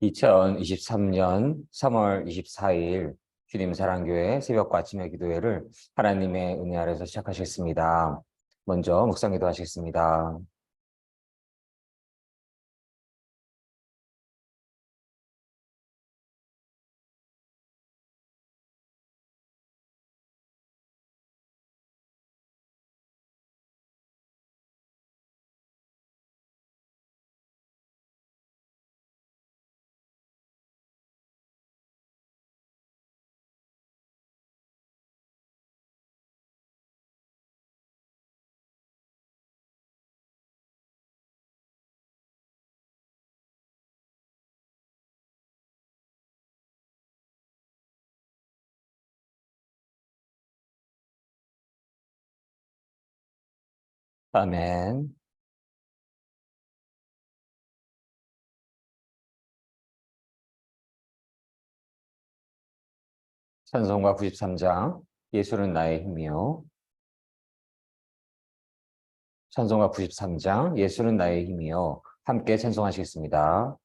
2023년 3월 24일 주님 사랑교회 새벽과 아침의 기도회를 하나님의 은혜 아래서 시작하시겠습니다. 먼저 묵상 기도하시겠습니다. 아멘. 찬송가 93장 예수는 나의 힘이요. 찬송가 93장 예수는 나의 힘이요. 함께 찬송하시겠습니다.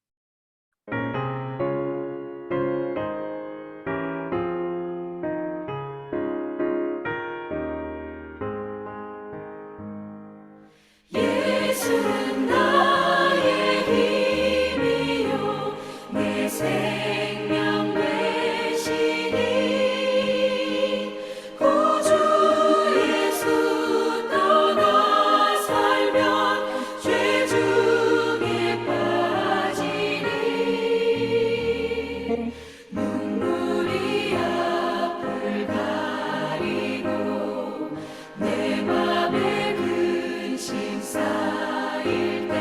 예수는 나의 힘이요 내 생명 되시니 구주 예수 떠나 살면 죄 중에 빠지니 눈물이 앞을 가리고 내 맘에 근심 쌓일 때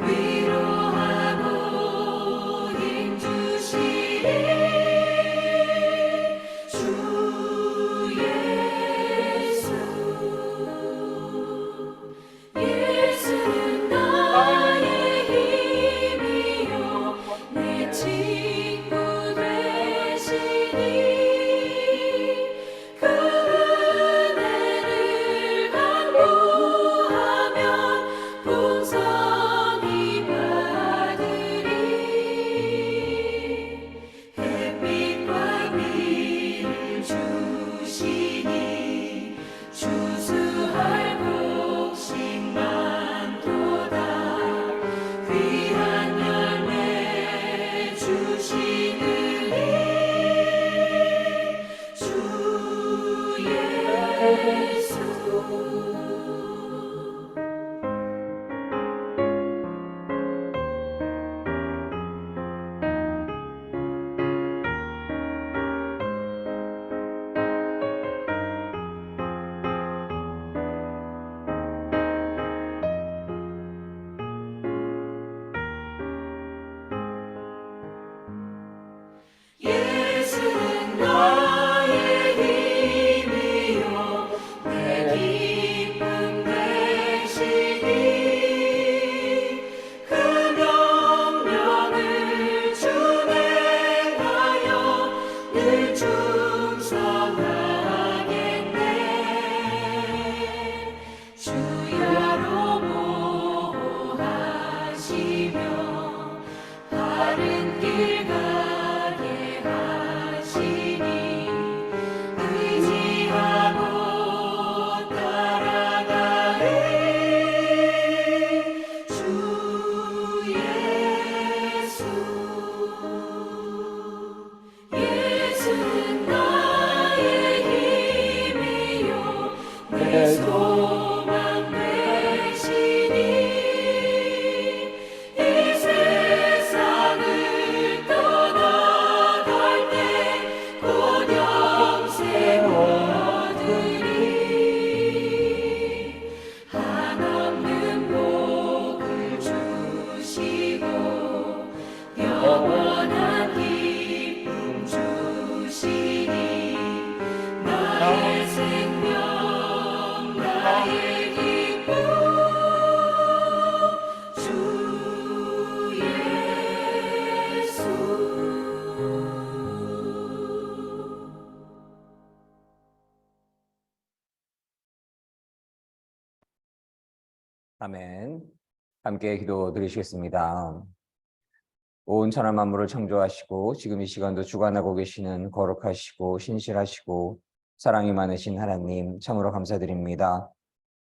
위로하고 힘 주시니 주 예수 예수는 나의 힘이요 내 친구 되시니 그 은혜를 간구하면 풍성히 받으리 햇빛과 비를 주시니 추수할 곡식 많도다 귀한 열매 주시느니 주 예수 예수는 나의 힘이요 내 기쁨 되시니 그 명령을 준행하여 늘 충성하겠네 주야로 보호하시며 바른 길 가게 하시니 의지하고 따라가리 주 예수 예수는 나의 힘이요 내 소망 되시니 이 세상을 떠나갈 때 곧 영생 얻으리 한없는 복을 주시고 영원한 기쁨 주시니 나의 생명 나의 기쁨 주 예수 아멘. 함께 기도 드리시겠습니다. 온 천하 만물을 창조하시고 지금 이 시간도 주관하고 계시는 거룩하시고 신실하시고 사랑이 많으신 하나님 참으로 감사드립니다.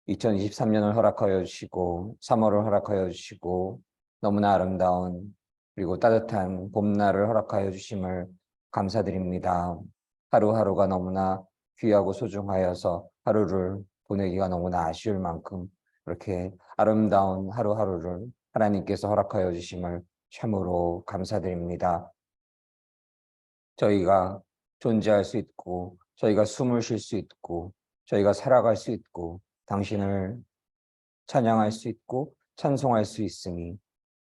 2023년을 허락하여 주시고 3월을 허락하여 주시고 너무나 아름다운 그리고 따뜻한 봄날을 허락하여 주심을 감사드립니다. 하루하루가 너무나 귀하고 소중하여서 하루를 보내기가 너무나 아쉬울 만큼 그렇게 아름다운 하루하루를 하나님께서 허락하여 주심을 참으로 감사드립니다. 저희가 존재할 수 있고 저희가 숨을 쉴 수 있고 저희가 살아갈 수 있고 당신을 찬양할 수 있고 찬송할 수 있으니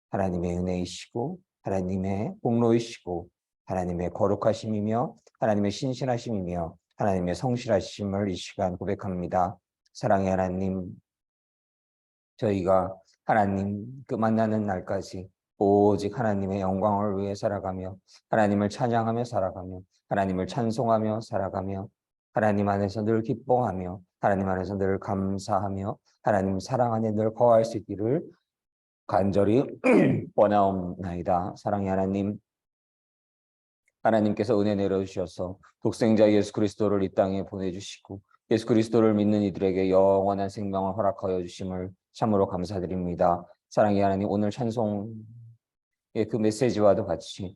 하나님의 은혜이시고 하나님의 공로이시고 하나님의 거룩하심이며 하나님의 신실하심이며 하나님의 성실하심을 이 시간 고백합니다. 사랑의 하나님, 저희가 하나님 그 만나는 날까지 오직 하나님의 영광을 위해 살아가며 하나님을 찬양하며 살아가며 하나님을 찬송하며 살아가며 하나님 안에서 늘 기뻐하며 하나님 안에서 늘 감사하며 하나님 사랑 안에 늘 거할 수 있기를 간절히 원하옵나이다. 사랑의 하나님, 하나님께서 은혜 내려주셔서 독생자 예수 그리스도를 이 땅에 보내주시고 예수 그리스도를 믿는 이들에게 영원한 생명을 허락하여 주심을 참으로 감사드립니다. 사랑의 하나님, 오늘 찬송의 그 메시지와도 같이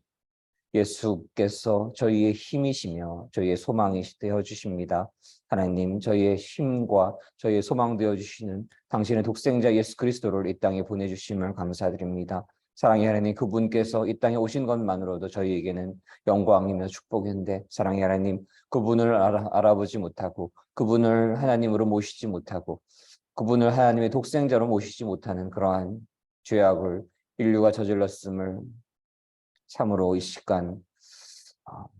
예수께서 저희의 힘이시며 저희의 소망이 되어 주십니다. 하나님, 저희의 힘과 저희의 소망 되어 주시는 당신의 독생자 예수 그리스도를 이 땅에 보내주심을 감사드립니다. 사랑의 하나님, 그분께서 이 땅에 오신 것만으로도 저희에게는 영광이며 축복인데 사랑의 하나님, 그분을 알아보지 못하고 그분을 하나님으로 모시지 못하고 그분을 하나님의 독생자로 모시지 못하는 그러한 죄악을 인류가 저질렀음을 참으로 이 시간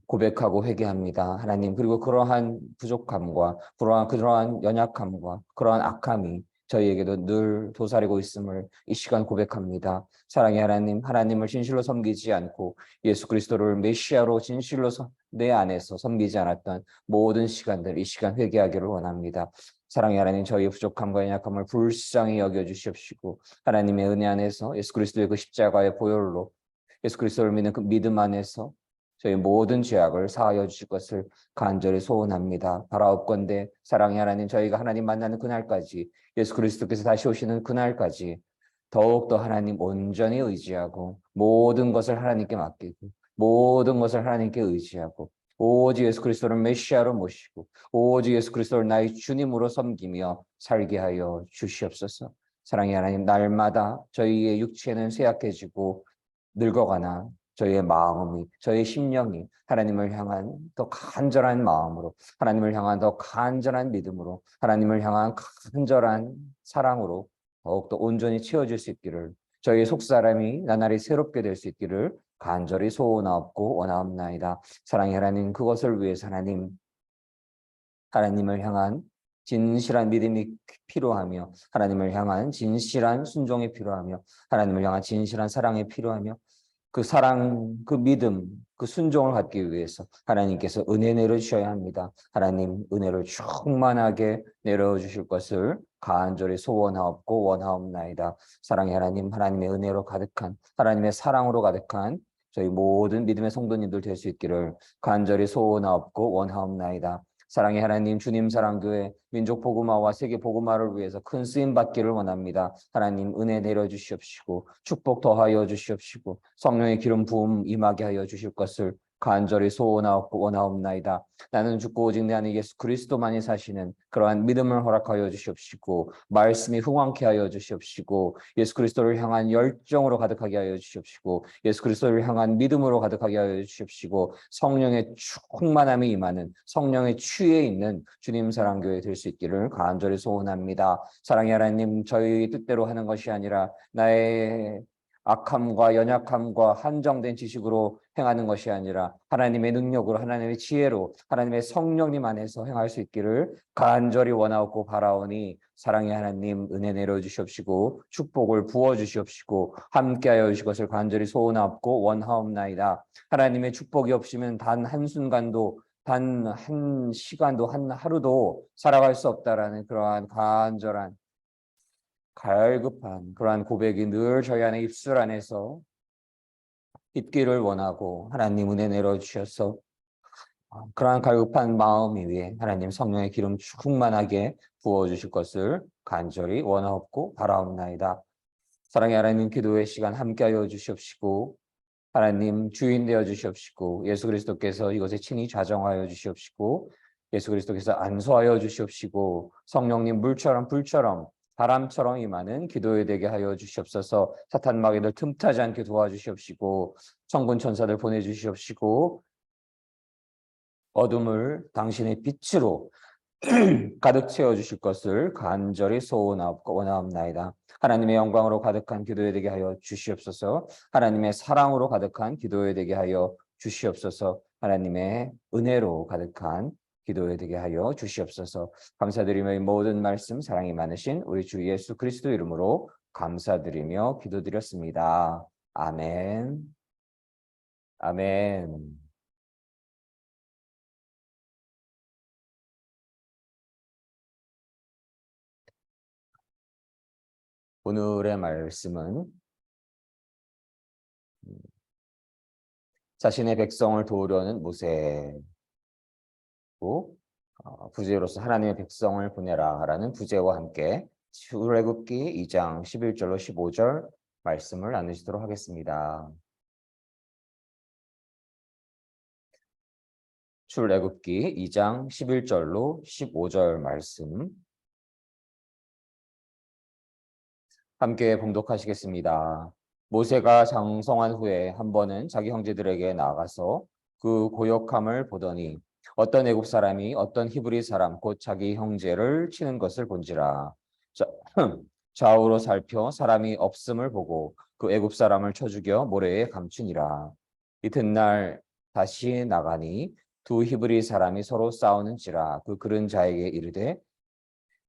고백하고 회개합니다. 하나님, 그리고 그러한 부족함과 그러한 연약함과 그러한 악함이 저희에게도 늘 도사리고 있음을 이 시간 고백합니다. 사랑의 하나님, 하나님을 진실로 섬기지 않고 예수 그리스도를 메시아로 진실로 내 안에서 섬기지 않았던 모든 시간들 이 시간 회개하기를 원합니다. 사랑의 하나님, 저희의 부족함과 연약함을 불쌍히 여겨주시옵시고 하나님의 은혜 안에서 예수 그리스도의 그 십자가의 보혈로 예수 그리스도를 믿는 그 믿음 안에서 저희 모든 죄악을 사하여 주실 것을 간절히 소원합니다. 바라옵건대 사랑의 하나님, 저희가 하나님 만나는 그날까지 예수 그리스도께서 다시 오시는 그날까지 더욱더 하나님 온전히 의지하고 모든 것을 하나님께 맡기고 모든 것을 하나님께 의지하고 오직 예수 그리스도를 메시아로 모시고 오직 예수 그리스도를 나의 주님으로 섬기며 살게 하여 주시옵소서. 사랑의 하나님, 날마다 저희의 육체는 쇠약해지고 늙어가나 저희의 마음이, 저희의 심령이 하나님을 향한 더 간절한 마음으로, 하나님을 향한 더 간절한 믿음으로, 하나님을 향한 간절한 사랑으로 더욱더 온전히 채워질 수 있기를, 저희의 속사람이 나날이 새롭게 될 수 있기를 간절히 소원하옵고 원하옵나이다. 사랑의 하나님, 그것을 위해서 하나님을 향한 진실한 믿음이 필요하며 하나님을 향한 진실한 순종이 필요하며 하나님을 향한 진실한 사랑이 필요하며 그 사랑, 그 믿음, 그 순종을 갖기 위해서 하나님께서 은혜 내려주셔야 합니다. 하나님 은혜를 충만하게 내려주실 것을 간절히 소원하옵고 원하옵나이다. 사랑의 하나님, 하나님의 은혜로 가득한 하나님의 사랑으로 가득한 저희 모든 믿음의 성도님들 될 수 있기를 간절히 소원하옵고 원하옵나이다. 사랑의 하나님, 주님 사랑교회 민족 복음화와 세계 복음화를 위해서 큰 쓰임 받기를 원합니다. 하나님 은혜 내려 주시옵시고 축복 더하여 주시옵시고 성령의 기름 부음 임하게 하여 주실 것을 간절히 소원하옵고 원하옵나이다. 나는 죽고 오직 내 안에 예수 그리스도만이 사시는 그러한 믿음을 허락하여 주시옵시고 말씀이 흥왕케 하여 주시옵시고 예수 그리스도를 향한 열정으로 가득하게 하여 주시옵시고 예수 그리스도를 향한 믿음으로 가득하게 하여 주시옵시고 성령의 충만함이 임하는 성령의 취해 있는 주님 사랑교회 될 수 있기를 간절히 소원합니다. 사랑의 하나님, 저희 뜻대로 하는 것이 아니라 나의 악함과 연약함과 한정된 지식으로 행하는 것이 아니라 하나님의 능력으로 하나님의 지혜로 하나님의 성령님 안에서 행할 수 있기를 간절히 원하옵고 바라오니 사랑의 하나님 은혜 내려주시옵시고 축복을 부어주시옵시고 함께하여 주실 것을 간절히 소원하옵고 원하옵나이다. 하나님의 축복이 없으면 단 한순간도 단 한 시간도 한 하루도 살아갈 수 없다라는 그러한 간절한 갈급한 그러한 고백이 늘 저희 안에 입술 안에서 있기를 원하고 하나님 은혜 내려주셔서 그러한 갈급한 마음 위에 하나님 성령의 기름 충만하게 부어주실 것을 간절히 원하옵고 바라옵나이다. 사랑의 하나님, 기도의 시간 함께하여 주시옵시고 하나님 주인 되어 주시옵시고 예수 그리스도께서 이것에 친히 좌정하여 주시옵시고 예수 그리스도께서 안수하여 주시옵시고 성령님 물처럼 불처럼 바람처럼 임하는 기도에 되게 하여 주시옵소서. 사탄 마귀들 틈타지 않게 도와주시옵시고 천군 천사들 보내주시옵시고 어둠을 당신의 빛으로 가득 채워주실 것을 간절히 소원하옵고 원하옵나이다. 하나님의 영광으로 가득한 기도에 되게 하여 주시옵소서. 하나님의 사랑으로 가득한 기도에 되게 하여 주시옵소서. 하나님의 은혜로 가득한 기도에 되게 하여 주시옵소서. 감사드리며 이 모든 말씀 사랑이 많으신 우리 주 예수 그리스도 이름으로 감사드리며 기도드렸습니다. 아멘. 아멘. 오늘의 말씀은 자신의 백성을 도우려는 모세고 부제로서 하나님의 백성을 보내라라는 부제와 함께 출애굽기 2장 11절로 15절 말씀을 나누시도록 하겠습니다. 출애굽기 2장 11절로 15절 말씀 함께 봉독하시겠습니다. 모세가 장성한 후에 한 번은 자기 형제들에게 나아가서 그 고역함을 보더니 어떤 애굽 사람이 어떤 히브리 사람 곧 자기 형제를 치는 것을 본지라. 좌우로 살펴 사람이 없음을 보고 그 애굽 사람을 쳐 죽여 모래에 감추니라. 이튿날 다시 나가니 두 히브리 사람이 서로 싸우는지라. 그 그른 자에게 이르되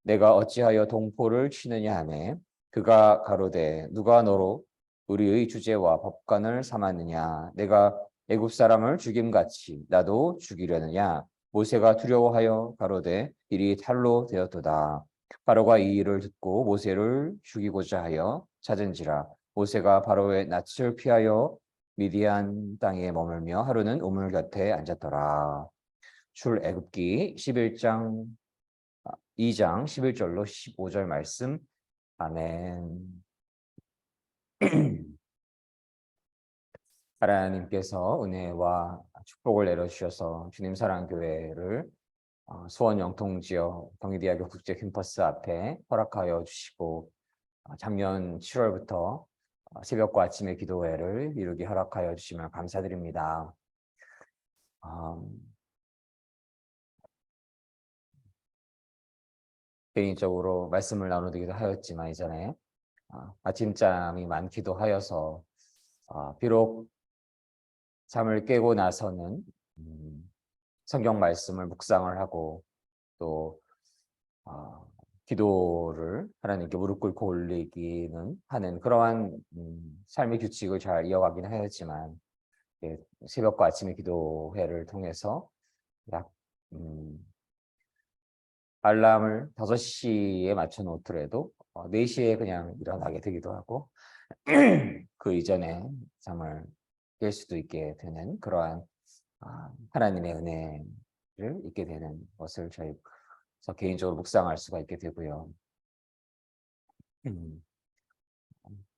내가 어찌하여 동포를 치느냐 하매 그가 가로되 누가 너로 우리의 주제와 법관을 삼았느냐. 내가 애굽 사람을 죽임같이 나도 죽이려느냐. 모세가 두려워하여 가로되 일이 탈로 되었도다. 바로가 이 일을 듣고 모세를 죽이고자 하여 찾은지라. 모세가 바로의 낯을 피하여 미디안 땅에 머물며 하루는 우물 곁에 앉았더라. 출애굽기 11장 2장 11절로 15절 말씀. 아멘. 하나님께서 은혜와 축복을 내려주셔서 주님 사랑교회를 수원 영통지역 경희대학교 국제 캠퍼스 앞에 허락하여 주시고 작년 7월부터 새벽과 아침의 기도회를 이루게 허락하여 주시면 감사드립니다. 개인적으로 말씀을 나누기도 하였지만 이전에 아침잠이 많기도 하여서 비록 잠을 깨고 나서는 성경 말씀을 묵상을 하고 또 기도를 하나님께 무릎 꿇고 올리기는 하는 그러한 삶의 규칙을 잘 이어가긴 하였지만 새벽과 아침의 기도회를 통해서 약 알람을 5시에 맞춰 놓더라도 4시에 그냥 일어나게 되기도 하고 그 이전에 잠을 깰 수도 있게 되는 그러한 하나님의 은혜를 잊게 되는 것을 저희 개인적으로 묵상할 수가 있게 되고요.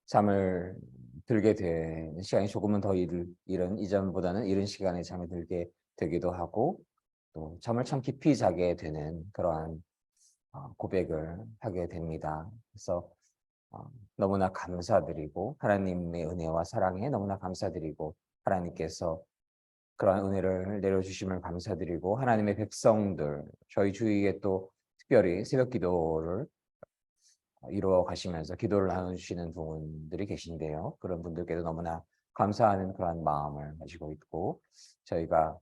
잠을 들게 되는 시간이 조금은 더 이른 이전보다는 이른 시간에 잠이 들게 되기도 하고 또 잠을 참 깊이 자게 되는 그러한 고백을 하게 됩니다. 그래서 너무나 감사드리고 하나님의 은혜와 사랑에 너무나 감사드리고 하나님께서 그러한 은혜를 내려주심을 감사드리고 하나님의 백성들 저희 주위에 또 특별히 새벽 기도를 이루어 가시면서 기도를 나눠주시는 분들이 계신데요. 그런 분들께도 너무나 감사하는 그러한 마음을 가지고 있고 저희가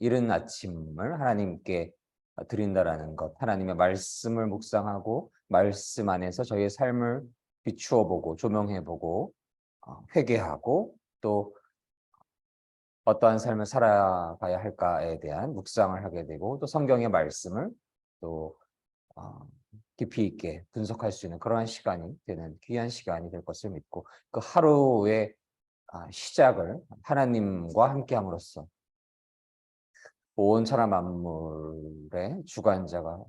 이른 아침을 하나님께 드린다라는 것, 하나님의 말씀을 묵상하고 말씀 안에서 저희의 삶을 비추어 보고 조명해 보고 회개하고 또 어떠한 삶을 살아가야 할까에 대한 묵상을 하게 되고 또 성경의 말씀을 또 깊이 있게 분석할 수 있는 그러한 시간이 되는 귀한 시간이 될 것을 믿고 그 하루의 시작을 하나님과 함께함으로써 온 천하 만물의 주관자가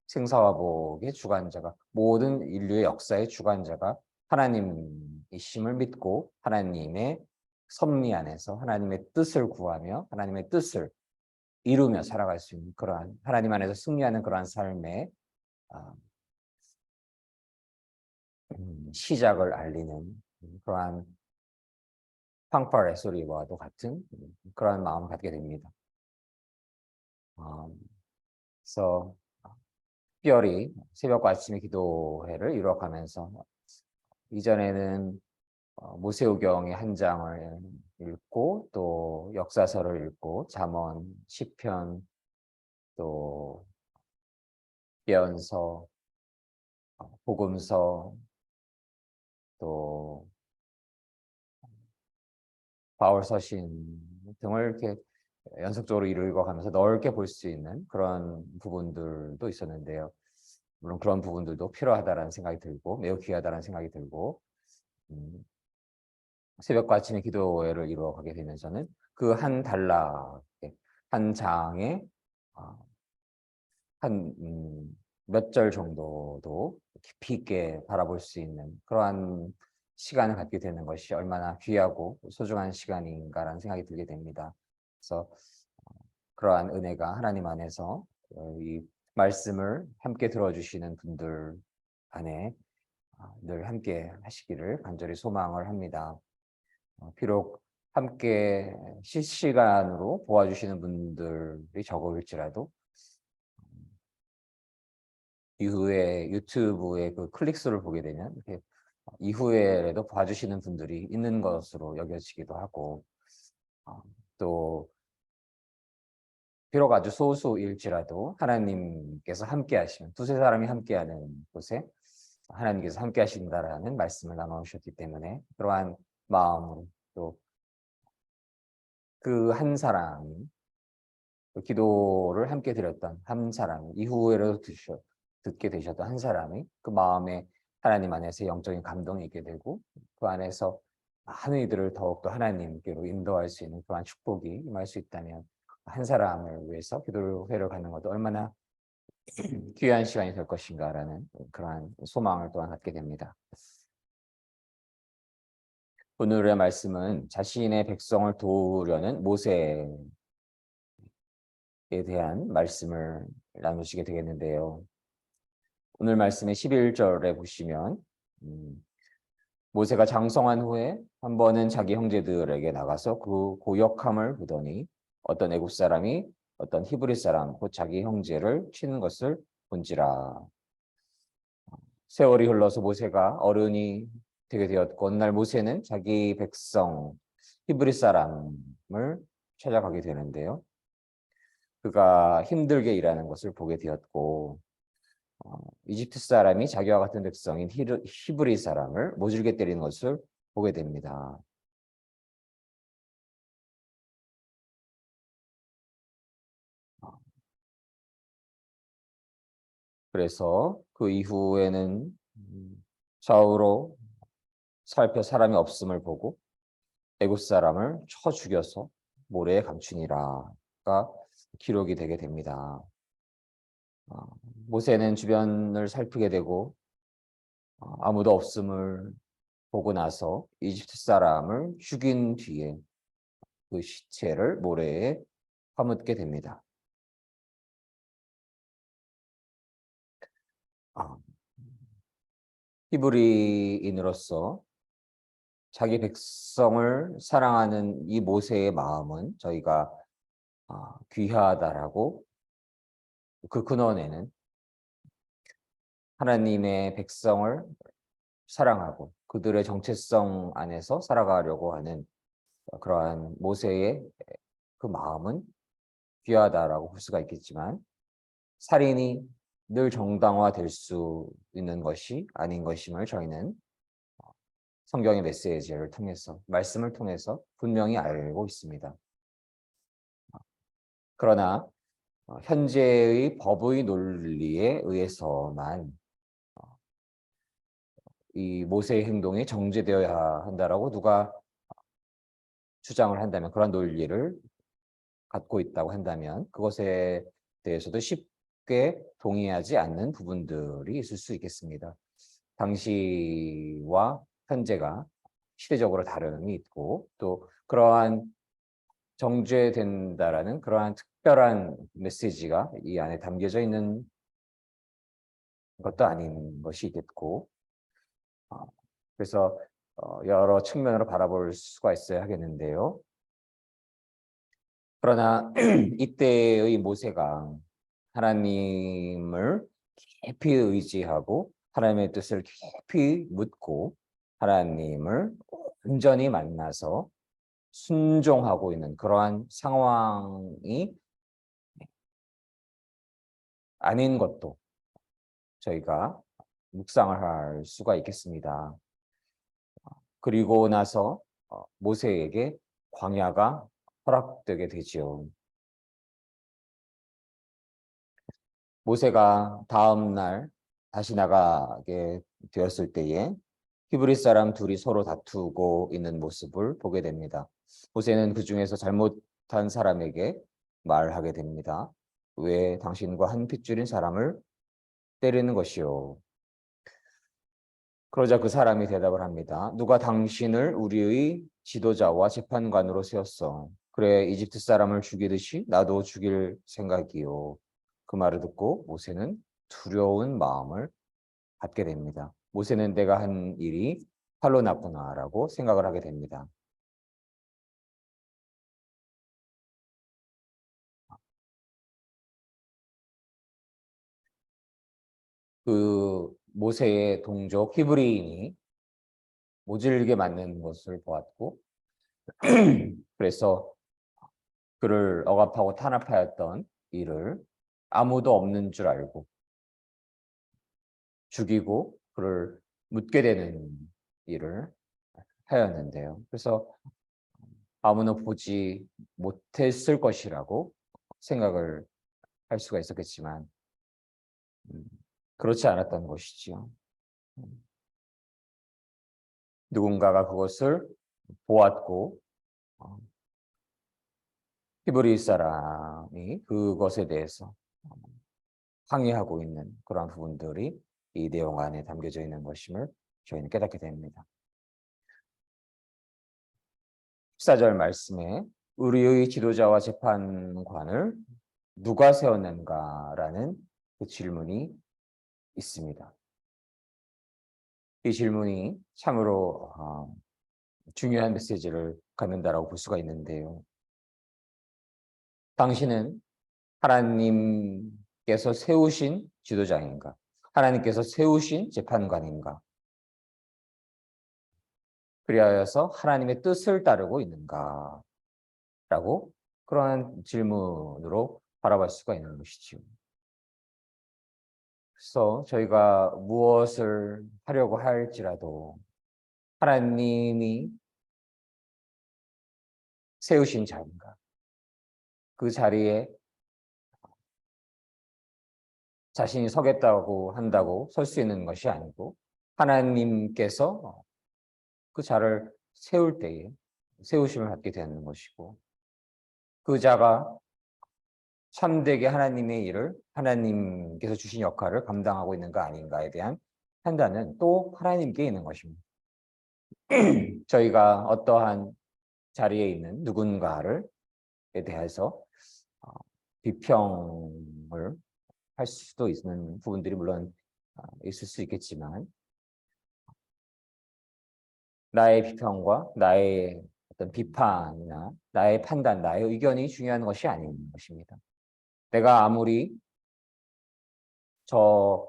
생사와 복의 주관자가 모든 인류의 역사의 주관자가 하나님이심을 믿고 하나님의 섭리 안에서 하나님의 뜻을 구하며 하나님의 뜻을 이루며 살아갈 수 있는 그러한 하나님 안에서 승리하는 그러한 삶의 시작을 알리는 그러한 fanfare 소리와도 같은 그러한 마음을 갖게 됩니다. 그래서 특별히 새벽과 아침의 기도회를 이루어가면서 이전에는 모세오경의 한 장을 읽고 또 역사서를 읽고 잠언, 시편, 또 예언서, 복음서, 또 바울서신 등을 이렇게 연속적으로 읽어가면서 넓게 볼 수 있는 그런 부분들도 있었는데요. 물론 그런 부분들도 필요하다라는 생각이 들고 매우 귀하다라는 생각이 들고 새벽과 아침의 기도회를 이루어가게 되면서는 그 한 단락에 한 장에 한 몇 절 정도도 깊이 있게 바라볼 수 있는 그러한 시간을 갖게 되는 것이 얼마나 귀하고 소중한 시간인가라는 생각이 들게 됩니다. 그래서 그러한 은혜가 하나님 안에서 이 말씀을 함께 들어주시는 분들 안에 늘 함께 하시기를 간절히 소망을 합니다. 비록 함께 실시간으로 도와주시는 분들이 적을지라도 이후에 유튜브의 그 클릭 수를 보게 되면 이렇게 이후에라도 봐주시는 분들이 있는 것으로 여겨지기도 하고 또 비록 아주 소수일지라도 하나님께서 함께 하시면 두세 사람이 함께하는 곳에 하나님께서 함께 하신다라는 말씀을 나눠주셨기 때문에 그러한 마음으로 또 그 한 사람이 기도를 함께 드렸던 한 사람이 이후에라도 듣게 되셨던 한 사람이 그 마음에 하나님 안에서 영적인 감동이 있게 되고 그 안에서 많은 이들을 더욱더 하나님께로 인도할 수 있는 그러한 축복이 임할 수 있다면 한 사람을 위해서 기도회를 갖는 것도 얼마나 귀한 시간이 될 것인가라는 그러한 소망을 또한 갖게 됩니다. 오늘의 말씀은 자신의 백성을 도우려는 모세에 대한 말씀을 나누시게 되겠는데요. 오늘 말씀의 11절에 보시면 모세가 장성한 후에 한 번은 자기 형제들에게 나가서 그 고역함을 보더니 어떤 애굽 사람이 어떤 히브리 사람 곧 자기 형제를 치는 것을 본지라. 세월이 흘러서 모세가 어른이 되게 되었고 어느 날 모세는 자기 백성 히브리 사람을 찾아가게 되는데요. 그가 힘들게 일하는 것을 보게 되었고 이집트 사람이 자기와 같은 백성인 히브리 사람을 모질게 때리는 것을 보게 됩니다. 그래서 그 이후에는 좌우로 살펴 사람이 없음을 보고 애굽 사람을 쳐 죽여서 모래에 감추니라가 기록이 되게 됩니다. 모세는 주변을 살피게 되고 아무도 없음을 보고 나서 이집트 사람을 죽인 뒤에 그 시체를 모래에 파묻게 됩니다. 히브리인으로서 자기 백성을 사랑하는 이 모세의 마음은 저희가 귀하다라고 그 근원에는 하나님의 백성을 사랑하고 그들의 정체성 안에서 살아가려고 하는 그러한 모세의 그 마음은 귀하다라고 볼 수가 있겠지만 살인이 늘 정당화될 수 있는 것이 아닌 것임을 저희는 성경의 메시지를 통해서 말씀을 통해서 분명히 알고 있습니다. 그러나 현재의 법의 논리에 의해서만 이 모세의 행동이 정죄되어야 한다라고 누가 주장을 한다면, 그런 논리를 갖고 있다고 한다면 그것에 대해서도 쉽게 동의하지 않는 부분들이 있을 수 있겠습니다. 당시와 현재가 시대적으로 다름이 있고, 또 그러한 정죄된다라는 그러한 특별한 메시지가 이 안에 담겨져 있는 것도 아닌 것이 있겠고, 그래서 여러 측면으로 바라볼 수가 있어야 하겠는데요. 그러나 이때의 모세가 하나님을 깊이 의지하고 하나님의 뜻을 깊이 묻고 하나님을 온전히 만나서 순종하고 있는 그러한 상황이 아닌 것도 저희가 묵상을 할 수가 있겠습니다. 그리고 나서 모세에게 광야가 허락되게 되지요. 모세가 다음 날 다시 나가게 되었을 때에 히브리 사람 둘이 서로 다투고 있는 모습을 보게 됩니다. 모세는 그 중에서 잘못한 사람에게 말하게 됩니다. 왜 당신과 한 핏줄인 사람을 때리는 것이요? 그러자 그 사람이 대답을 합니다. 누가 당신을 우리의 지도자와 재판관으로 세웠어? 그래, 이집트 사람을 죽이듯이 나도 죽일 생각이요. 그 말을 듣고 모세는 두려운 마음을 갖게 됩니다. 모세는 내가 한 일이 팔로 났구나라고 생각을 하게 됩니다. 그 모세의 동족 히브리인이 모질게 맞는 것을 보았고, 그래서 그를 억압하고 탄압하였던 일을 아무도 없는 줄 알고 죽이고 그를 묻게 되는 일을 하였는데요. 그래서 아무나 보지 못했을 것이라고 생각을 할 수가 있었겠지만 음, 그렇지 않았던 것이지요. 누군가가 그것을 보았고 히브리 사람이 그것에 대해서 항의하고 있는 그런 부분들이 이 내용 안에 담겨져 있는 것임을 저희는 깨닫게 됩니다. 14절 말씀에 우리의 지도자와 재판관을 누가 세웠는가라는 그 질문이 있습니다. 이 질문이 참으로 중요한 메시지를 갖는다라고 볼 수가 있는데요. 당신은 하나님께서 세우신 지도자인가? 하나님께서 세우신 재판관인가? 그리하여서 하나님의 뜻을 따르고 있는가? 라고 그러한 질문으로 바라볼 수가 있는 것이지요. 그래서 저희가 무엇을 하려고 할지라도 하나님이 세우신 자인가? 그 자리에 자신이 서겠다고 한다고 설 수 있는 것이 아니고 하나님께서 그 자를 세울 때에 세우심을 받게 되는 것이고, 그 자가 참되게 하나님의 일을, 하나님께서 주신 역할을 감당하고 있는가 아닌가에 대한 판단은 또 하나님께 있는 것입니다. 저희가 어떠한 자리에 있는 누군가를 대해서 비평을 할 수도 있는 부분들이 물론 있을 수 있겠지만, 나의 비평과 나의 어떤 비판이나 나의 판단, 나의 의견이 중요한 것이 아닌 것입니다. 내가 아무리 저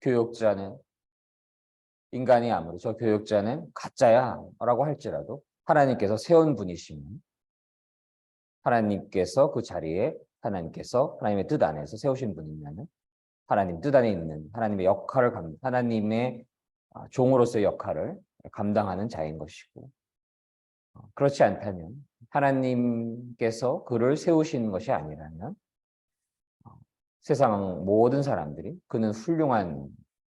교육자는, 인간이 아무리 저 교육자는 가짜야 라고 할지라도 하나님께서 세운 분이시면, 하나님께서 그 자리에 하나님께서 하나님의 뜻 안에서 세우신 분이면 하나님 뜻 안에 있는 하나님의 역할을 하나님의 종으로서의 역할을 감당하는 자인 것이고, 그렇지 않다면 하나님께서 그를 세우신 것이 아니라면 세상 모든 사람들이 그는 훌륭한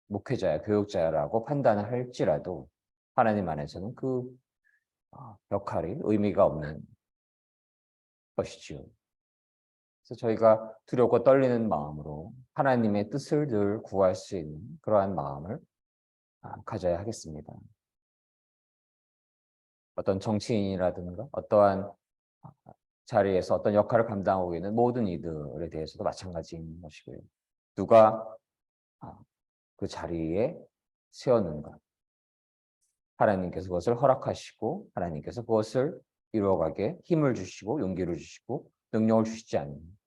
목회자야, 교육자라고 판단을 할지라도 하나님 안에서는 그 역할이 의미가 없는 것이지요. 그래서 저희가 두렵고 떨리는 마음으로 하나님의 뜻을 늘 구할 수 있는 그러한 마음을 가져야 하겠습니다. 어떤 정치인이라든가 어떠한 자리에서 어떤 역할을 감당하고 있는 모든 이들에 대해서도 마찬가지인 것이고요. 누가 그 자리에 세웠는가. 하나님께서 그것을 허락하시고 하나님께서 그것을 이루어가게 힘을 주시고 용기를 주시고 능력을 주시지 않는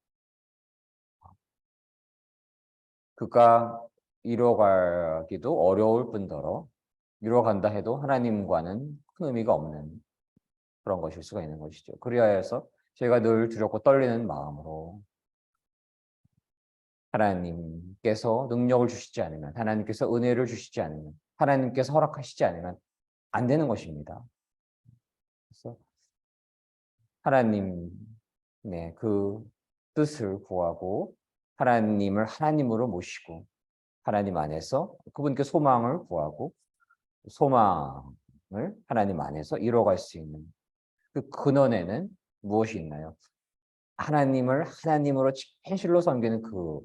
그가 이루어가기도 어려울 뿐더러 이루어간다 해도 하나님과는 큰 의미가 없는 그런 것일 수가 있는 것이죠. 그리하여서 저희가 늘 두렵고 떨리는 마음으로 하나님께서 능력을 주시지 않으면, 하나님께서 은혜를 주시지 않으면, 하나님께서 허락하시지 않으면 안 되는 것입니다. 그래서 하나님의 그 뜻을 구하고 하나님을 하나님으로 모시고 하나님 안에서 그분께 소망을 구하고 소망을 하나님 안에서 이뤄갈 수 있는 그 근원에는 무엇이 있나요? 하나님을 하나님으로 진실로 섬기는 그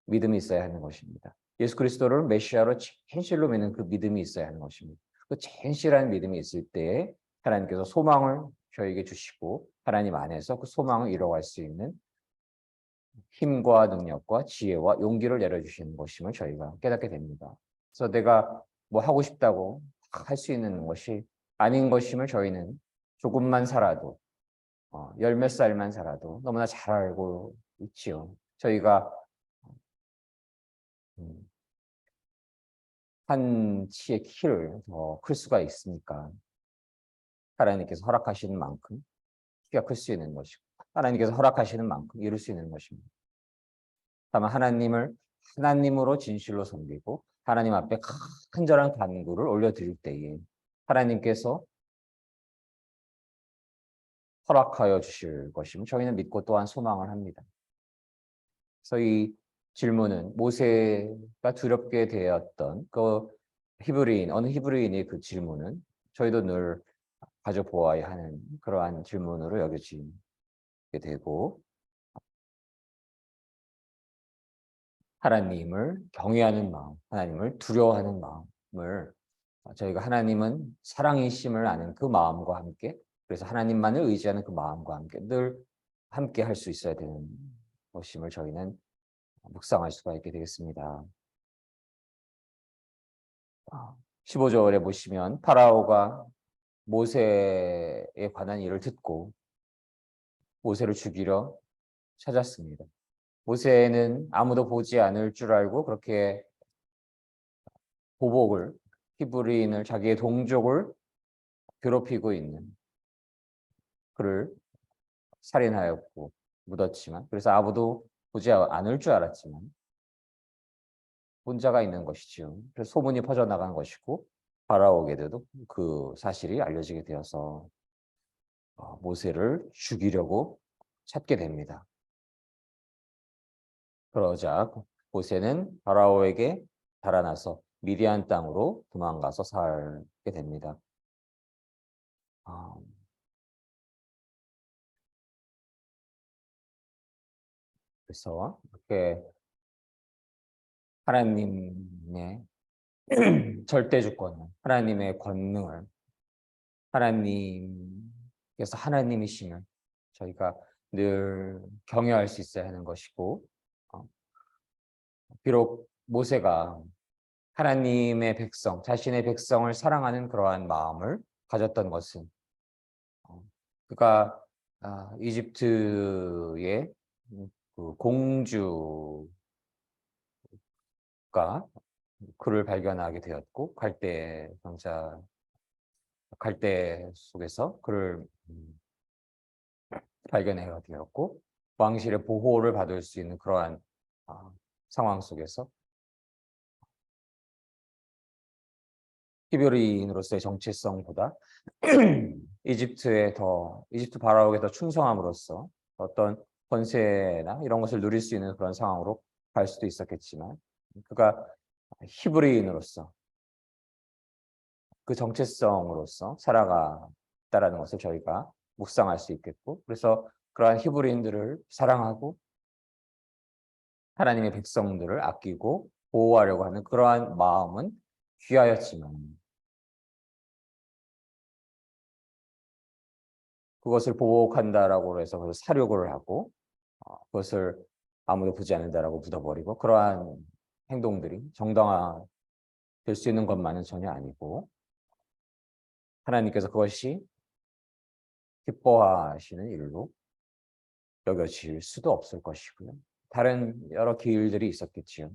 믿음이 있어야 하는 것입니다. 예수 그리스도를 메시아로 진실로 믿는 그 믿음이 있어야 하는 것입니다. 그 진실한 믿음이 있을 때에 하나님께서 소망을 저에게 주시고 하나님 안에서 그 소망을 이뤄갈 수 있는 힘과 능력과 지혜와 용기를 내려주시는 것임을 저희가 깨닫게 됩니다. 그래서 내가 뭐 하고 싶다고 할 수 있는 것이 아닌 것임을 저희는 조금만 살아도 열 몇 살만 살아도 너무나 잘 알고 있지요. 저희가 한 치의 키를 더 클 수가 있으니까 하나님께서 허락하시는 만큼 키가 클 수 있는 것이고 하나님께서 허락하시는 만큼 이룰 수 있는 것입니다. 다만 하나님을 하나님으로 진실로 섬기고 하나님 앞에 간절한 간구를 올려드릴 때에 하나님께서 허락하여 주실 것임을 저희는 믿고 또한 소망을 합니다. 그래서 이 질문은 모세가 두렵게 되었던 그 어느 히브리인의 그 질문은 저희도 늘 가져보아야 하는 그러한 질문으로 여겨지게 되고 하나님을 경외하는 마음, 하나님을 두려워하는 마음을 저희가 하나님은 사랑이심을 아는 그 마음과 함께 그래서 하나님만을 의지하는 그 마음과 함께 늘 함께 할 수 있어야 되는 것임을 저희는 묵상할 수가 있게 되겠습니다. 15절에 보시면 파라오가 모세에 관한 일을 듣고 모세를 죽이려 찾았습니다. 모세는 아무도 보지 않을 줄 알고 그렇게 보복을 히브리인을 자기의 동족을 괴롭히고 있는 그를 살인하였고 묻었지만 그래서 아무도 보지 않을 줄 알았지만 혼자가 있는 것이지요. 그래서 소문이 퍼져나간 것이고 파라오에게도 그 사실이 알려지게 되어서 모세를 죽이려고 찾게 됩니다. 그러자 모세는 파라오에게 달아나서 미디안 땅으로 도망가서 살게 됩니다. 그래서 이렇게 하나님의 절대 주권을, 하나님의 권능을, 하나님께서 하나님이심을 저희가 늘 경외할 수 있어야 하는 것이고 비록 모세가 하나님의 백성, 자신의 백성을 사랑하는 그러한 마음을 가졌던 것은 그가 이집트의 그 공주가 그를 발견하게 되었고 갈대 속에서 그를 발견하게 되었고 왕실의 보호를 받을 수 있는 그러한 상황 속에서 히브리인으로서의 정체성보다 이집트 바라오에 더 충성함으로써 어떤 권세나 이런 것을 누릴 수 있는 그런 상황으로 갈 수도 있었겠지만 그가 히브리인으로서 그 정체성으로서 살아갔다라는 것을 저희가 묵상할 수 있겠고, 그래서 그러한 히브리인들을 사랑하고 하나님의 백성들을 아끼고 보호하려고 하는 그러한 마음은 귀하였지만 그것을 보복한다라고 해서 그것을 사욕을 하고 그것을 아무도 보지 않는다라고 묻어버리고 그러한 행동들이 정당화될 수 있는 것만은 전혀 아니고 하나님께서 그것이 기뻐하시는 일로 여겨질 수도 없을 것이고요. 다른 여러 길들이 있었겠지요.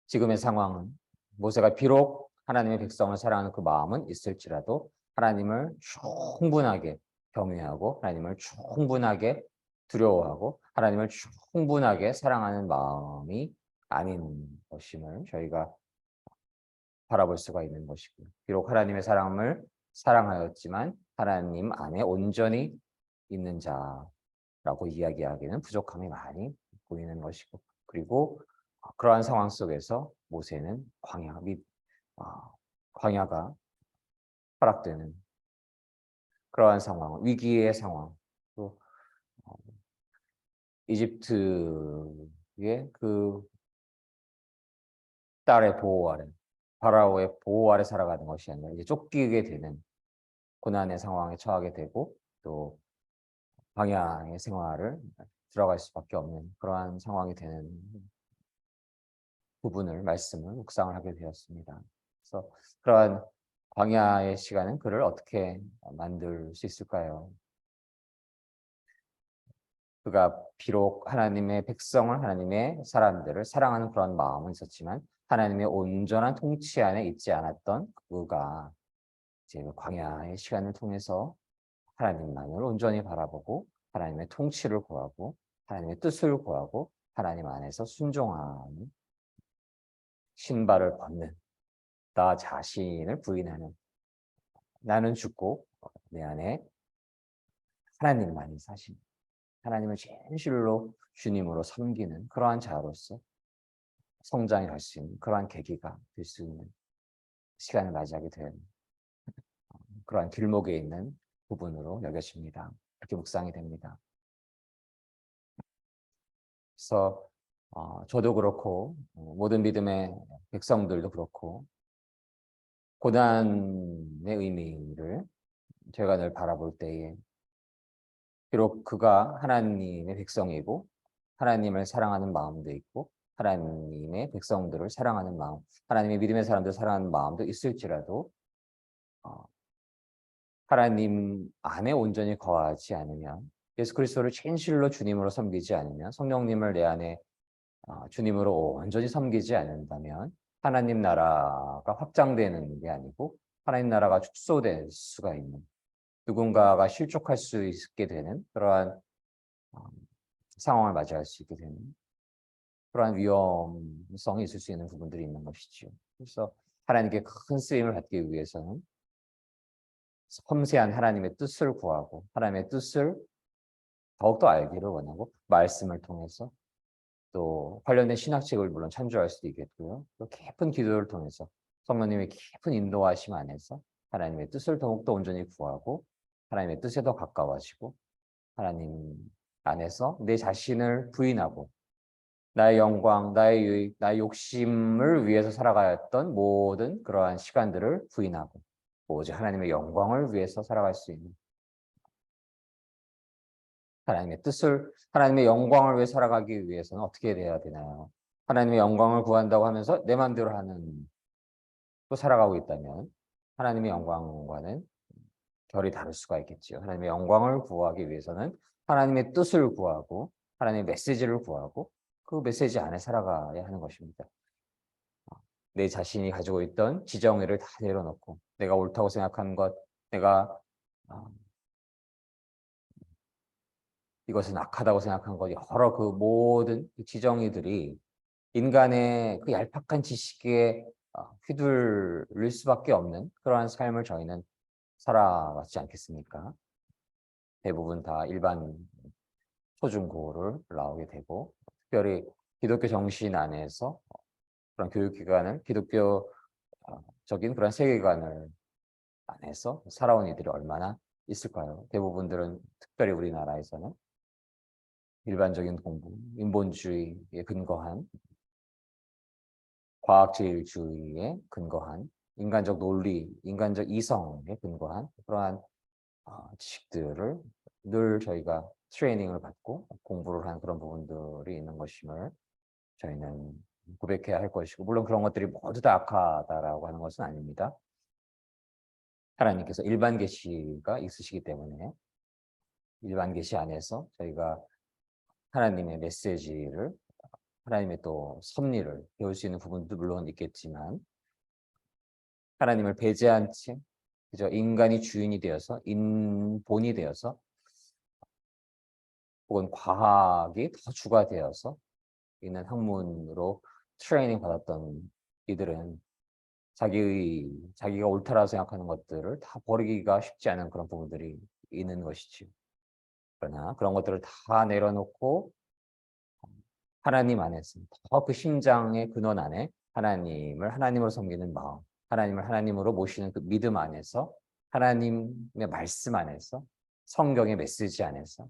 지금의 상황은 모세가 비록 하나님의 백성을 사랑하는 그 마음은 있을지라도 하나님을 충분하게 경외하고 하나님을 충분하게 두려워하고 하나님을 충분하게 사랑하는 마음이 아닌 것임을 저희가 바라볼 수가 있는 것이고요. 비록 하나님의 사랑을 사랑하였지만 하나님 안에 온전히 있는 자라고 이야기하기는 부족함이 많이 보이는 것이고, 그리고 그러한 상황 속에서 모세는 광야가 허락되는 그러한 상황, 위기의 상황, 또 이집트의 그 딸의 보호 아래, 파라오의 보호 아래 살아가는 것이 아니라 이제 쫓기게 되는 고난의 상황에 처하게 되고 또 광야의 생활을 들어갈 수밖에 없는 그러한 상황이 되는 말씀을 묵상을 하게 되었습니다. 그래서 그러한 광야의 시간은 그를 어떻게 만들 수 있을까요? 그가 비록 하나님의 백성을, 하나님의 사람들을 사랑하는 그런 마음은 있었지만 하나님의 온전한 통치 안에 있지 않았던 그가 이제 광야의 시간을 통해서 하나님만을 온전히 바라보고 하나님의 통치를 구하고 하나님의 뜻을 구하고 하나님 안에서 순종하는 신발을 벗는 나 자신을 부인하는 나는 죽고 내 안에 하나님만이 사신 하나님을 진실로 주님으로 섬기는 그러한 자로서 성장해 갈 수 있는 그러한 계기가 될 수 있는 시간을 맞이하게 된 그러한 길목에 있는 부분으로 여겨집니다. 그렇게 묵상이 됩니다. 그래서 저도 그렇고 모든 믿음의 백성들도 그렇고 고난의 의미를 저희가 늘 바라볼 때에 비록 그가 하나님의 백성이고 하나님을 사랑하는 마음도 있고 하나님의 백성들을 사랑하는 마음, 하나님의 믿음의 사람들을 사랑하는 마음도 있을지라도 하나님 안에 온전히 거하지 않으면 예수 그리스도를 진실로 주님으로 섬기지 않으면 성령님을 내 안에 주님으로 온전히 섬기지 않는다면 하나님 나라가 확장되는 게 아니고 하나님 나라가 축소될 수가 있는 누군가가 실족할 수 있게 되는 그러한 상황을 맞이할 수 있게 되는 그러한 위험성이 있을 수 있는 부분들이 있는 것이죠. 그래서 하나님께 큰 쓰임을 받기 위해서는 섬세한 하나님의 뜻을 구하고 하나님의 뜻을 더욱더 알기를 원하고 말씀을 통해서 또 관련된 신학책을 물론 참조할 수도 있겠고요. 또 깊은 기도를 통해서 성령님의 깊은 인도하심 안에서 하나님의 뜻을 더욱더 온전히 구하고 하나님의 뜻에 더 가까워지고 하나님 안에서 내 자신을 부인하고 나의 영광, 나의 유익, 나의 욕심을 위해서 살아가였던 모든 그러한 시간들을 부인하고 오직 하나님의 영광을 위해서 살아갈 수 있는 하나님의 뜻을, 하나님의 영광을 위해 살아가기 위해서는 어떻게 돼야 되나요? 하나님의 영광을 구한다고 하면서 내 마음대로 하는 또 살아가고 있다면 하나님의 영광과는 결이 다를 수가 있겠지요. 하나님의 영광을 구하기 위해서는 하나님의 뜻을 구하고 하나님의 메시지를 구하고 그 메시지 안에 살아가야 하는 것입니다. 내 자신이 가지고 있던 지정의를 다 내려놓고 내가 옳다고 생각하는 것, 내가 이것은 악하다고 생각한 것, 여러 그 모든 지정의들이 인간의 그 얄팍한 지식에 휘둘릴 수밖에 없는 그러한 삶을 저희는 살아왔지 않겠습니까? 대부분 다 일반 초중고를 나오게 되고 특별히 기독교 정신 안에서 그런 교육기관을 기독교적인 그런 세계관을 안에서 살아온 이들이 얼마나 있을까요? 대부분들은 특별히 우리나라에서는 일반적인 공부, 인본주의에 근거한 과학제일주의에 근거한 인간적 논리, 인간적 이성에 근거한 그러한 지식들을 늘 저희가 트레이닝을 받고 공부를 하는 그런 부분들이 있는 것임을 저희는 고백해야 할 것이고, 물론 그런 것들이 모두 다 악하다라고 하는 것은 아닙니다. 하나님께서 일반 계시가 있으시기 때문에 일반 계시 안에서 저희가 하나님의 메시지를, 하나님의 또 섭리를 배울 수 있는 부분도 물론 있겠지만, 하나님을 배제한 채 그저 인간이 주인이 되어서 인본이 되어서 혹은 과학이 더 주가 되어서 있는 학문으로 트레이닝 받았던 이들은 자기가 옳다라고 생각하는 것들을 다 버리기가 쉽지 않은 그런 부분들이 있는 것이지요. 그러나 그런 것들을 다 내려놓고 하나님 안에서 더 그 심장의 근원 안에 하나님을 하나님으로 섬기는 마음, 하나님을 하나님으로 모시는 그 믿음 안에서, 하나님의 말씀 안에서, 성경의 메시지 안에서,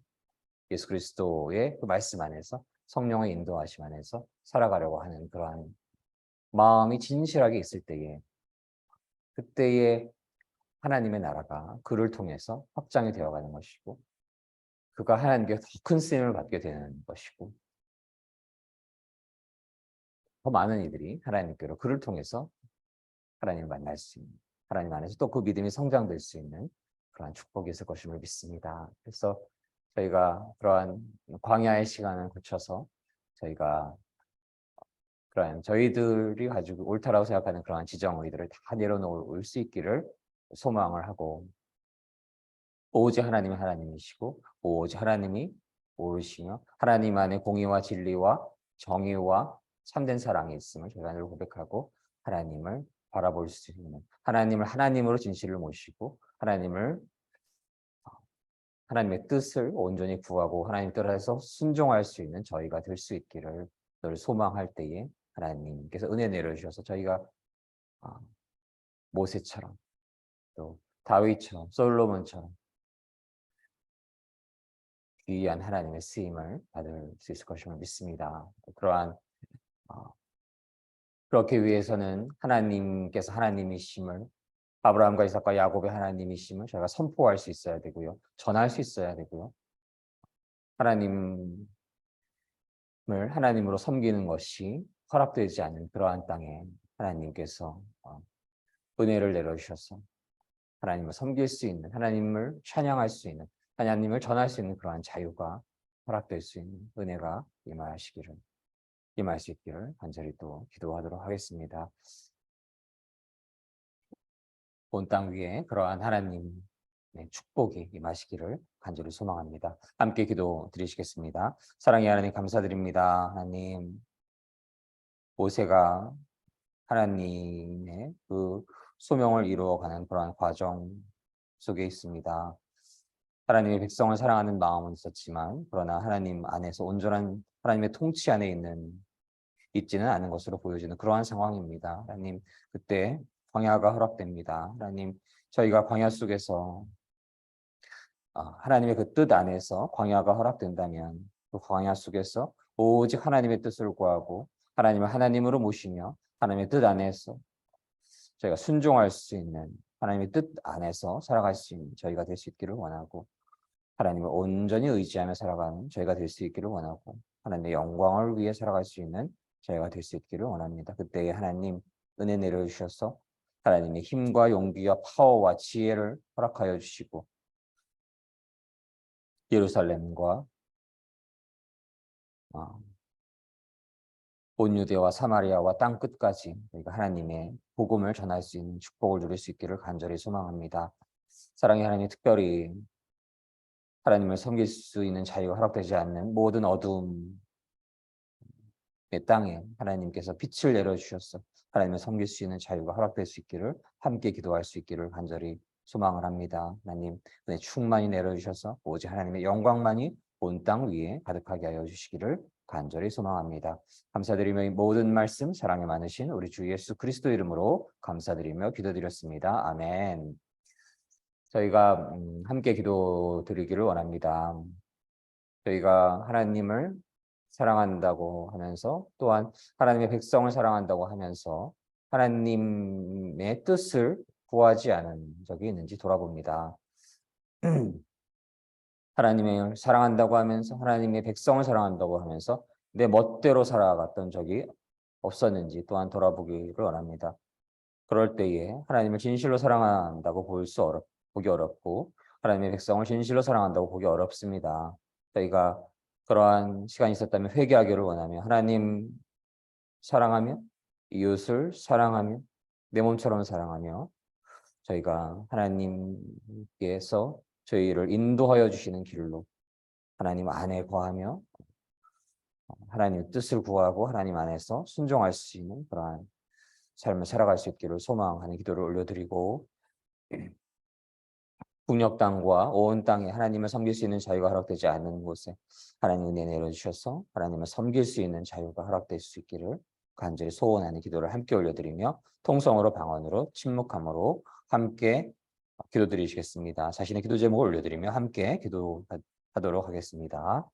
예수 그리스도의 그 말씀 안에서, 성령의 인도하심 안에서 살아가려고 하는 그러한 마음이 진실하게 있을 때에, 그때에 하나님의 나라가 그를 통해서 확장이 되어가는 것이고, 그가 하나님께 더 큰 쓰임을 받게 되는 것이고, 더 많은 이들이 하나님께로 그를 통해서 하나님을 만날 수 있는, 하나님 안에서 또 그 믿음이 성장될 수 있는 그러한 축복이 있을 것임을 믿습니다. 그래서 저희가 그러한 광야의 시간을 거쳐서 저희가 그러한 저희들이 가지고 옳다라고 생각하는 그러한 지정 의들을 다 내려놓을 수 있기를 소망을 하고, 오직 하나님이 하나님이시고 오직 하나님이 옳으시며 하나님 안에 공의와 진리와 정의와 참된 사랑이 있음을 저희가 늘 고백하고, 하나님을 바라볼 수 있는, 하나님을 하나님으로 진실을 모시고 하나님의 뜻을 온전히 구하고 하나님 뜻에서 순종할 수 있는 저희가 될 수 있기를 늘 소망할 때에, 하나님께서 은혜 내려주셔서 저희가 모세처럼 또 다윗처럼 솔로몬처럼 귀한 하나님의 쓰임을 받을 수 있을 것임을 믿습니다. 그렇게 위해서는 하나님께서 하나님이심을, 아브라함과 이삭과 야곱의 하나님이심을 저희가 선포할 수 있어야 되고요. 전할 수 있어야 되고요. 하나님을 하나님으로 섬기는 것이 허락되지 않는 그러한 땅에 하나님께서 은혜를 내려주셔서 하나님을 섬길 수 있는, 하나님을 찬양할 수 있는, 하나님을 전할 수 있는 그러한 자유가 허락될 수 있는 은혜가 임할 수 있기를 간절히 또 기도하도록 하겠습니다. 온 땅 위에 그러한 하나님의 축복이 임하시기를 간절히 소망합니다. 함께 기도 드리시겠습니다. 사랑의 하나님 감사드립니다. 하나님, 모세가 하나님의 그 소명을 이루어가는 그러한 과정 속에 있습니다. 하나님의 백성을 사랑하는 마음은 있었지만, 그러나 하나님 안에서 온전한 하나님의 통치 안에 있지는 않은 것으로 보여지는 그러한 상황입니다. 하나님, 그때 광야가 허락됩니다. 하나님, 저희가 광야 속에서 하나님의 그 뜻 안에서 광야가 허락된다면, 그 광야 속에서 오직 하나님의 뜻을 구하고 하나님을 하나님으로 모시며 하나님의 뜻 안에서 저희가 순종할 수 있는, 하나님의 뜻 안에서 살아갈 수 있는 저희가 될 수 있기를 원하고, 하나님을 온전히 의지하며 살아가는 저희가 될 수 있기를 원하고, 하나님의 영광을 위해 살아갈 수 있는 저희가 될 수 있기를 원합니다. 그때에 하나님 은혜 내려주셔서 하나님의 힘과 용기와 파워와 지혜를 허락하여 주시고, 예루살렘과 온 유대와 사마리아와 땅 끝까지 저희가 하나님의 복음을 전할 수 있는 축복을 누릴 수 있기를 간절히 소망합니다. 사랑의 하나님, 특별히 하나님을 섬길 수 있는 자유가 허락되지 않는 모든 어둠의 땅에 하나님께서 빛을 내려주셔서 하나님을 섬길 수 있는 자유가 허락될 수 있기를, 함께 기도할 수 있기를 간절히 소망을 합니다. 하나님, 은혜 충만히 내려주셔서 오직 하나님의 영광만이 온 땅 위에 가득하게 하여 주시기를 간절히 소망합니다. 감사드리며 이 모든 말씀 사랑이 많으신 우리 주 예수 그리스도 이름으로 감사드리며 기도드렸습니다. 아멘. 저희가 함께 기도드리기를 원합니다. 저희가 하나님을 사랑한다고 하면서 또한 하나님의 백성을 사랑한다고 하면서 하나님의 뜻을 구하지 않은 적이 있는지 돌아봅니다. 하나님을 사랑한다고 하면서 하나님의 백성을 사랑한다고 하면서 내 멋대로 살아갔던 적이 없었는지 또한 돌아보기를 원합니다. 그럴 때에 하나님을 진실로 사랑한다고 보기 어렵고 하나님의 백성을 진실로 사랑한다고 보기 어렵습니다. 저희가 그러한 시간이 있었다면 회개하기를 원하며 하나님 사랑하며 이웃을 사랑하며 내 몸처럼 사랑하며 저희가 하나님께서 저희를 인도하여 주시는 길로 하나님 안에 거하며 하나님의 뜻을 구하고 하나님 안에서 순종할 수 있는 그러한 삶을 살아갈 수 있기를 소망하는 기도를 올려드리고 북녘 땅과 온 땅에 하나님을 섬길 수 있는 자유가 허락되지 않는 곳에 하나님 은혜 내려주셔서 하나님을 섬길 수 있는 자유가 허락될 수 있기를 간절히 소원하는 기도를 함께 올려드리며 통성으로 방언으로 침묵함으로 함께 기도드리시겠습니다. 자신의 기도 제목을 올려드리며 함께 기도하도록 하겠습니다.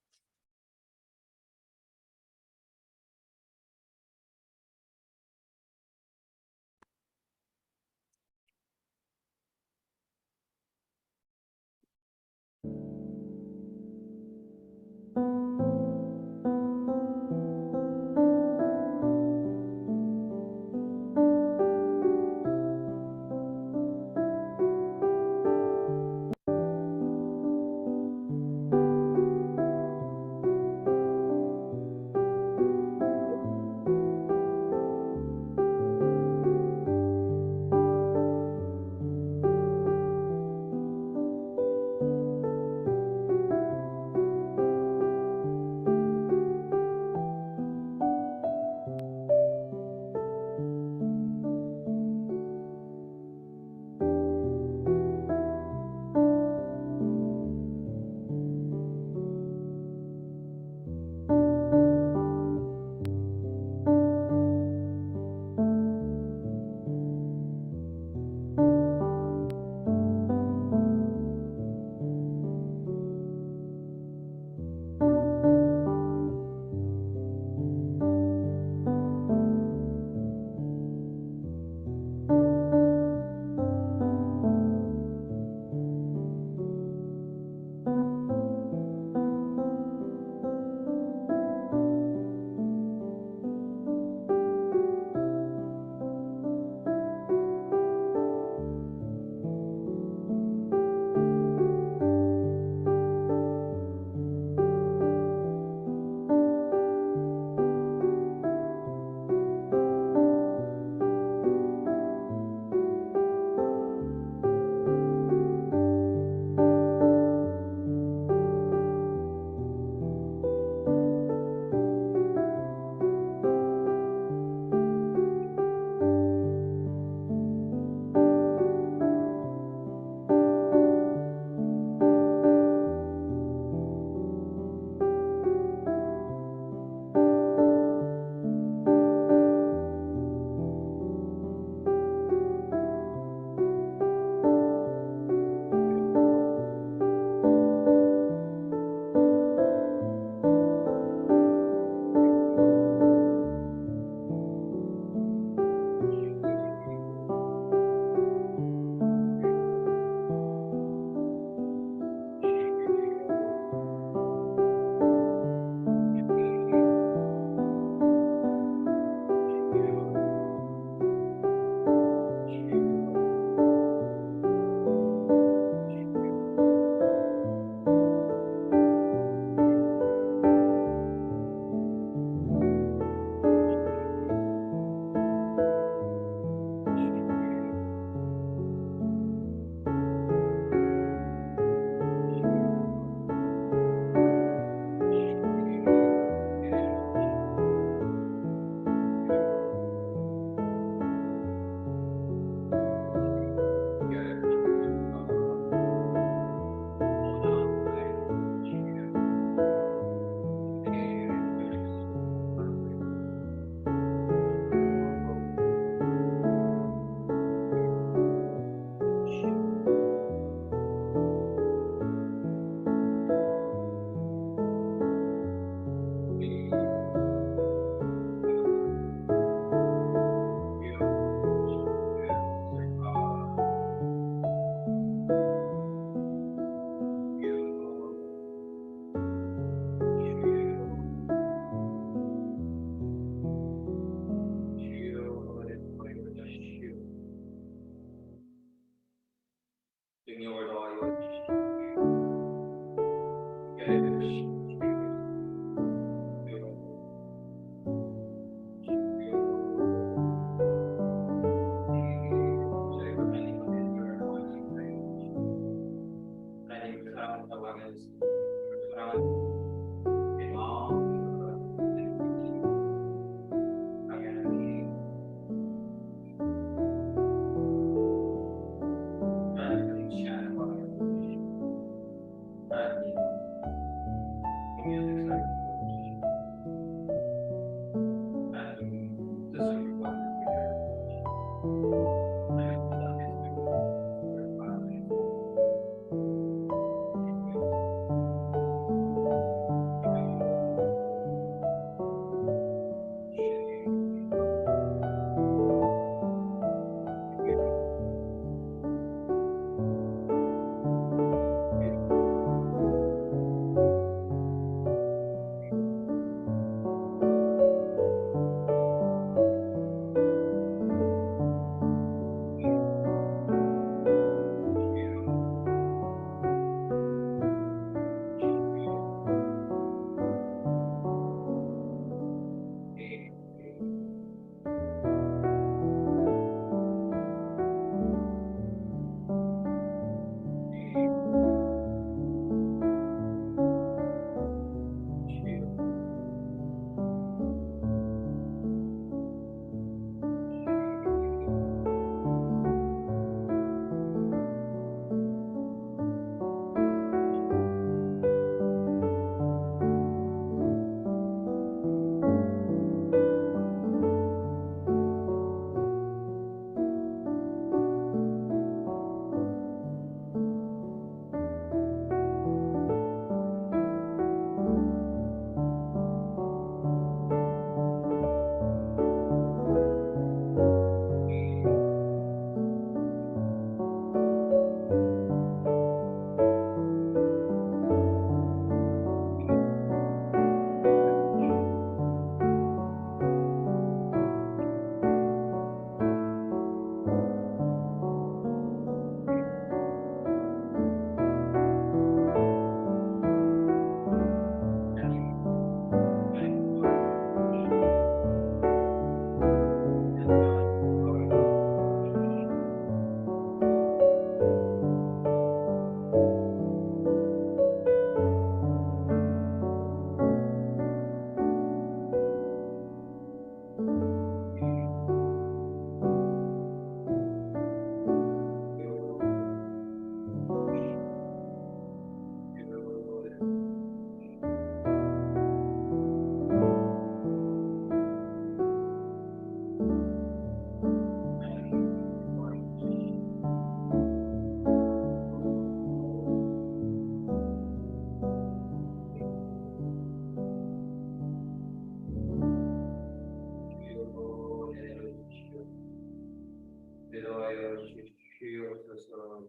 인도하여 주시옵소서.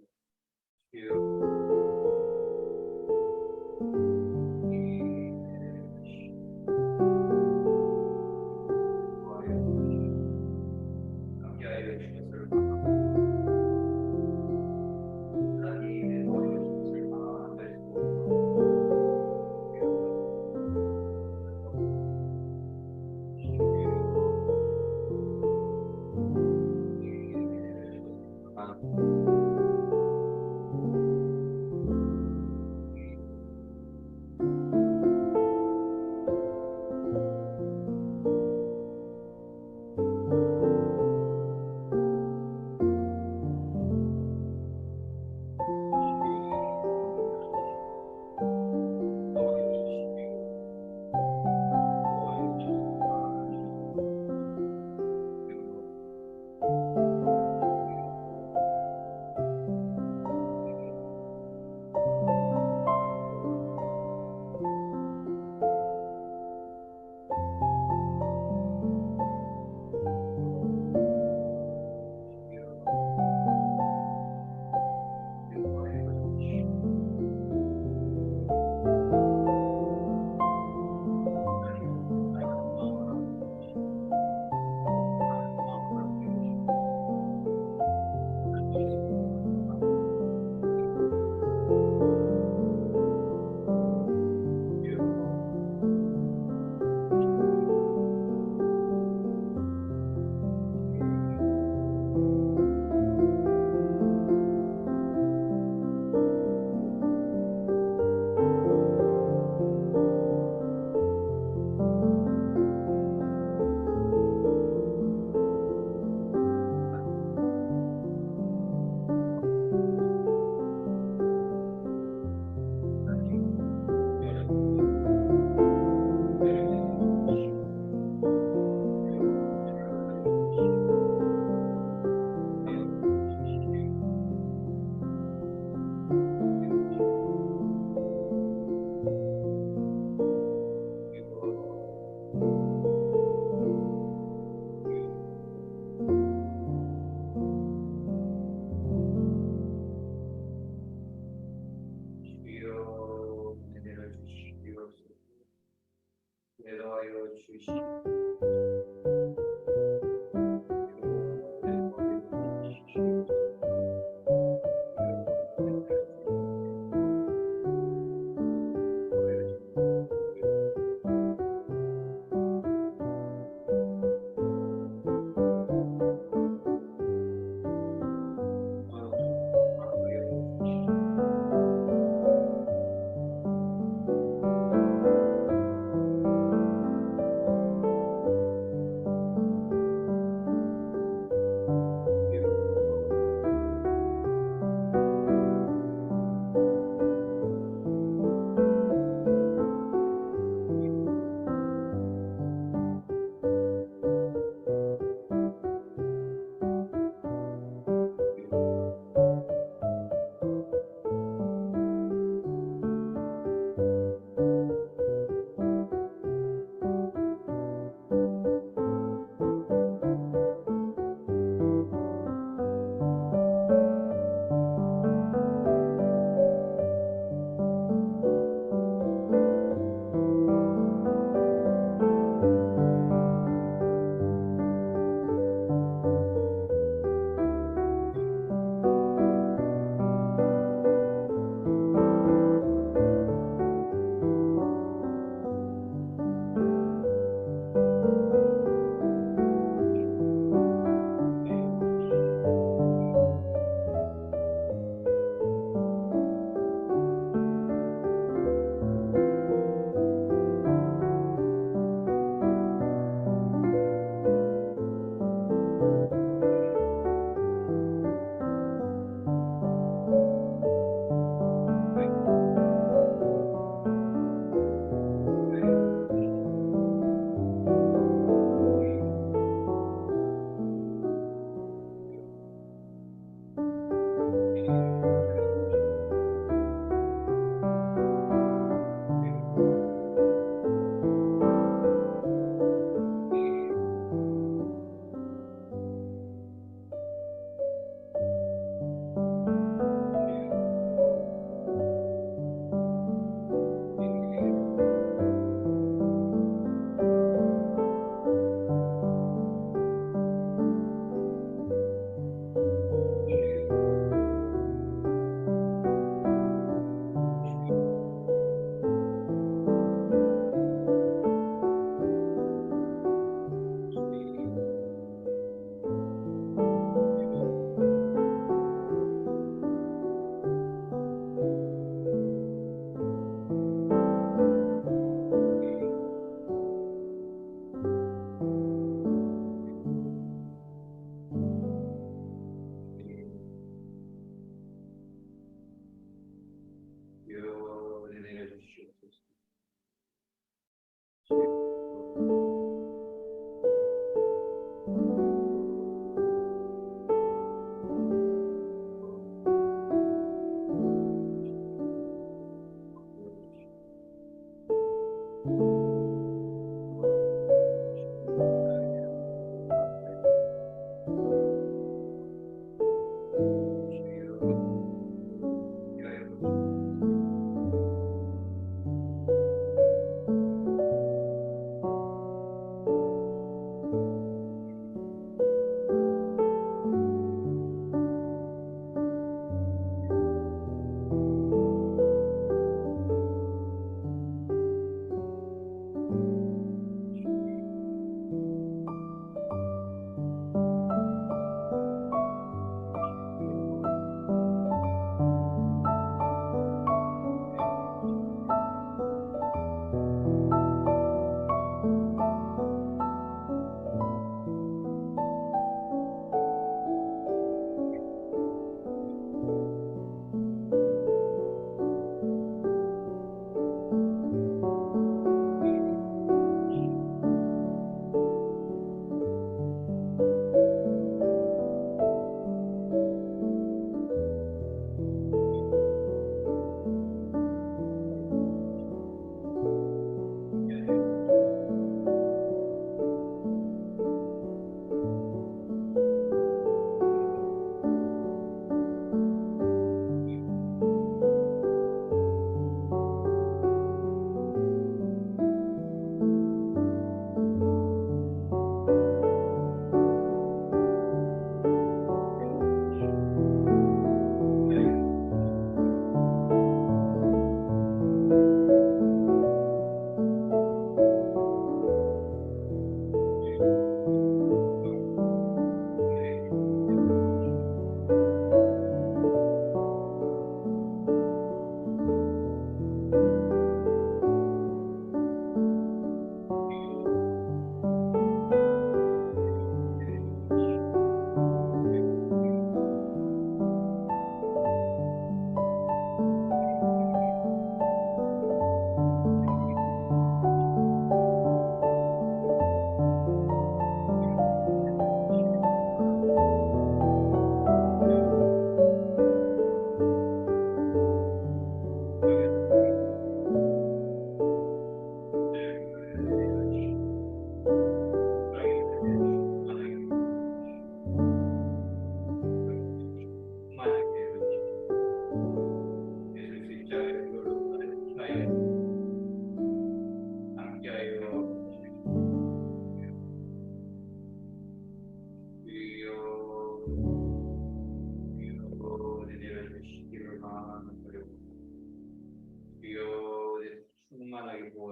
주여. 함께하여 주셨을 하나님의 머리가 주셨을 만한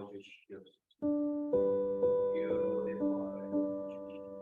부어주시옵소서. 주여 내 구원을 주시옵소서.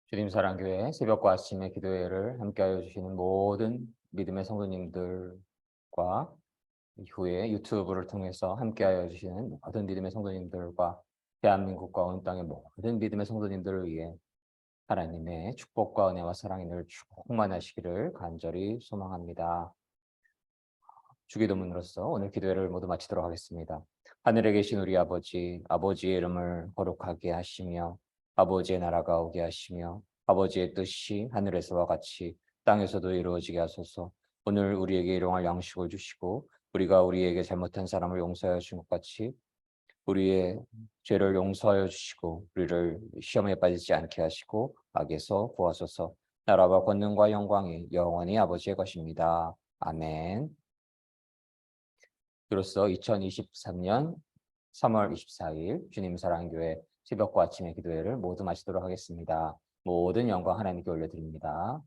주님 사랑교회 새벽과 아침의 기도회를 함께하여 주시는 모든 믿음의 성도님들과 이후에 유튜브를 통해서 함께하여 주시는 모든 믿음의 성도님들과 대한민국과 온 땅의 모든 믿음의 성도님들을 위해 하나님의 축복과 은혜와 사랑이 늘 충만하시기를 간절히 소망합니다. 주기도문으로서 오늘 기도회를 모두 마치도록 하겠습니다. 하늘에 계신 우리 아버지, 아버지의 이름을 거룩하게 하시며 아버지의 나라가 오게 하시며 아버지의 뜻이 하늘에서와 같이 땅에서도 이루어지게 하소서. 오늘 우리에게 일용할 양식을 주시고 우리가 우리에게 잘못한 사람을 용서하여 주신 것 같이 우리의 죄를 용서하여 주시고 우리를 시험에 빠지지 않게 하시고 악에서 구하소서. 나라와 권능과 영광이 영원히 아버지의 것입니다. 아멘. 이로써 2023년 3월 24일 주님 사랑교회 새벽과 아침의 기도회를 모두 마치도록 하겠습니다. 모든 영광 하나님께 올려드립니다.